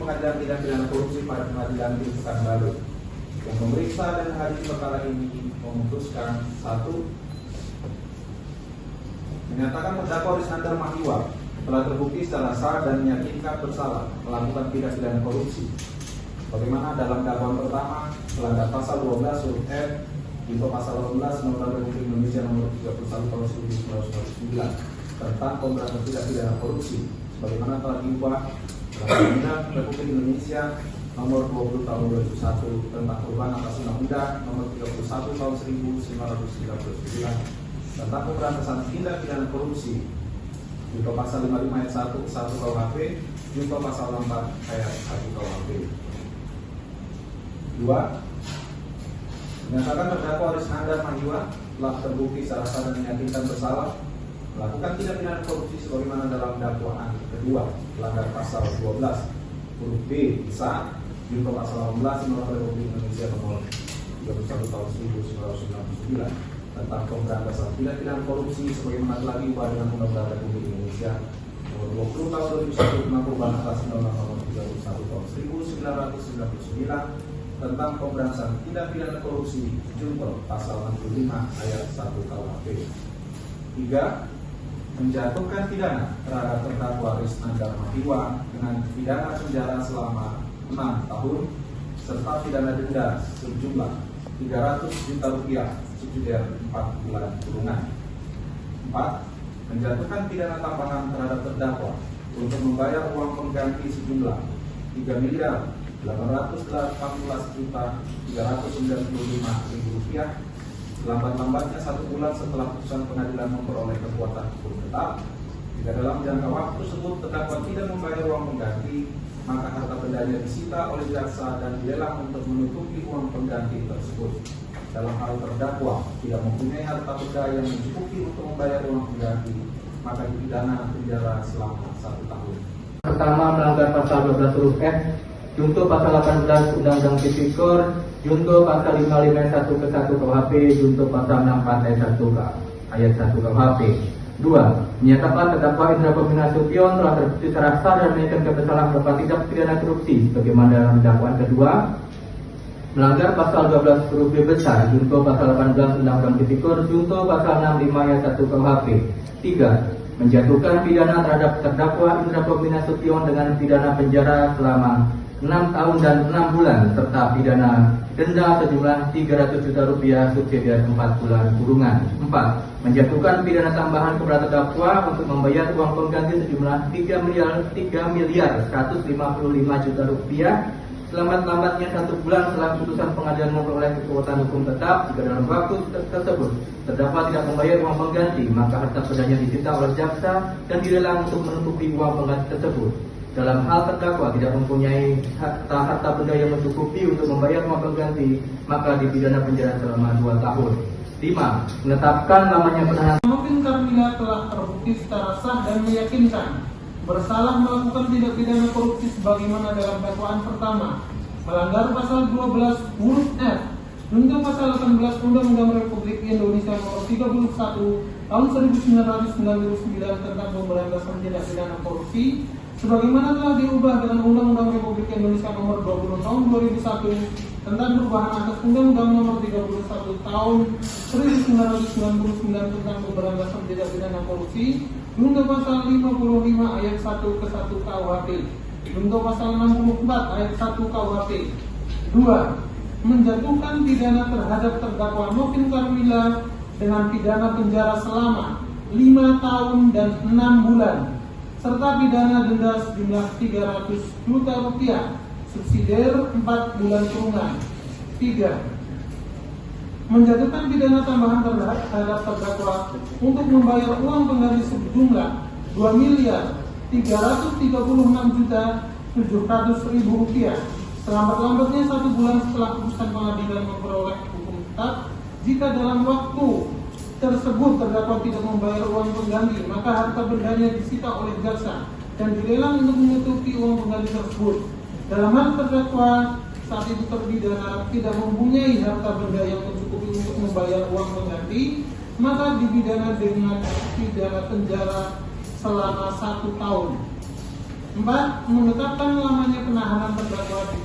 Pengadilan Tindak Pidana Korupsi pada Pengadilan Tinggi Pekanbaru. Yang memeriksa dan menghadiri perkara ini memutuskan: 1. Menyatakan terdakwa Risnandar Mahiwa telah terbukti secara sah dan meyakinkan bersalah melakukan tindak pidana korupsi bagaimana dalam dakwaan pertama melanggar pasal 12 huruf F junto pasal 18 Undang-Undang Republik Indonesia nomor 31 tahun 1999 tentang pemberantasan tindak pidana korupsi sebagaimana telah diubah dalam Undang-Undang Republik Indonesia nomor 20 tahun 2001 tentang perubahan atas Undang-Undang nomor 31 tahun 1999 tentang pemberantasan tindak pidana korupsi junto pasal 55 ayat 1 KUHP junto pasal 4 ayat 1 KUHP. 2. Menyatakan terdakwa Risnandar Mahiwa telah terbukti secara sah dan meyakinkan bersalah melakukan tindak pidana korupsi sebagaimana dalam dakwaan kedua melanggar pasal 12 huruf B besar junto pasal 18 Undang-Undang Republik Indonesia nomor 31 tahun 1999 tentang pemberantasan tindak pidana korupsi sebagaimana telah diubah dengan Undang-Undang Republik Indonesia nomor 20 tahun 2001 tentang perubahan atas Undang-Undang nomor 31 tahun 1999 tentang pemberantasan tindak pidana korupsi junto pasal 65 ayat 1 KUHP. 3. Menjatuhkan pidana terhadap terdakwa Risnandar Mahiwa dengan pidana penjara selama 6 tahun serta pidana denda sejumlah Rp300 juta subsidiar 4 bulan kurungan. 4. Menjatuhkan pidana tambahan terhadap terdakwa untuk membayar uang pengganti sejumlah Rp3.818.395.000 selambat-lambatnya 1 bulan setelah putusan pengadilan memperoleh kekuatan hukum tetap. Jika dalam jangka waktu tersebut terdakwa tidak membayar uang pengganti, maka harta bendanya disita oleh jaksa dan dilelang untuk menutupi uang pengganti tersebut. Dalam hal terdakwa tidak mempunyai harta benda yang mencukupi untuk membayar uang pengganti, maka dipidana penjara selama 1 tahun. Pertama, melanggar pasal 12 huruf F junto pasal 18 Undang-Undang Tipikor junto pasal 55 1 ke 1 KUHP junto pasal 64 ayat 1 KUHP. 2. Menyatakan terdakwa Indra Pemina Sution telah terbukti secara sah dan meyakinkan bersalah melakukan tindak pidana korupsi sebagaimana dalam dakwaan kedua melanggar pasal 12 huruf B besar junto pasal 18 Undang-Undang Tipikor junto pasal 65 ayat 1 KUHP. 3. Menjatuhkan pidana terhadap terdakwa Indra Pemina Sution dengan pidana penjara selama 6 tahun dan 6 bulan serta pidana denda sejumlah Rp300 juta subsidiar 4 bulan kurungan. 4. Menjatuhkan pidana tambahan kepada terdakwa untuk membayar uang pengganti sejumlah Rp3.155 juta selambat-lambatnya 1 bulan setelah putusan pengadilan memperoleh kekuatan hukum tetap. Jika dalam waktu tersebut terdakwa tidak membayar uang pengganti, maka harta bendanya disita oleh jaksa dan dilelang untuk menutupi uang pengganti tersebut. Dalam hal terdakwa tidak mempunyai harta benda yang mencukupi untuk membayar uang pengganti, maka dipidana penjara selama 2 tahun. 5. Menetapkan lamanya penahanan. Nofin Karmila telah terbukti secara sah dan meyakinkan bersalah melakukan tindak pidana korupsi sebagaimana dalam dakwaan pertama melanggar pasal 12 huruf F junto pasal 18 Undang-Undang Republik Indonesia nomor 31 tahun 1999 tentang pemberantasan tindak pidana korupsi sebagaimana telah diubah dengan Undang-Undang Republik Indonesia nomor 20 tahun 2001 tentang perubahan atas Undang-Undang nomor 31 tahun 1999 tentang pemberantasan tindak pidana korupsi junto pasal 55 ayat 1 ke 1 KUHP junto pasal 64 ayat 1 KUHP. 2. Menjatuhkan pidana terhadap terdakwa Nofin Karmila dengan pidana penjara selama 5 tahun dan 6 bulan serta pidana denda sejumlah Rp300 juta subsidiar 4 bulan kurungan. 3. Menjatuhkan pidana tambahan terhadap terdakwa untuk membayar uang pengganti sejumlah Rp2.336.700.000 selambat-lambatnya 1 bulan setelah putusan pengadilan memperoleh hukum tetap. Jika dalam waktu tersebut terdakwa tidak membayar uang pengganti, maka harta bendanya disita oleh jaksa dan dilelang untuk menutupi uang pengganti tersebut. Dalam hal terdakwa saat itu terpidana tidak mempunyai harta benda yang mencukupi untuk membayar uang pengganti, maka dipidana dengan pidana penjara selama 1 tahun. 4. Menetapkan lamanya penahanan terdakwa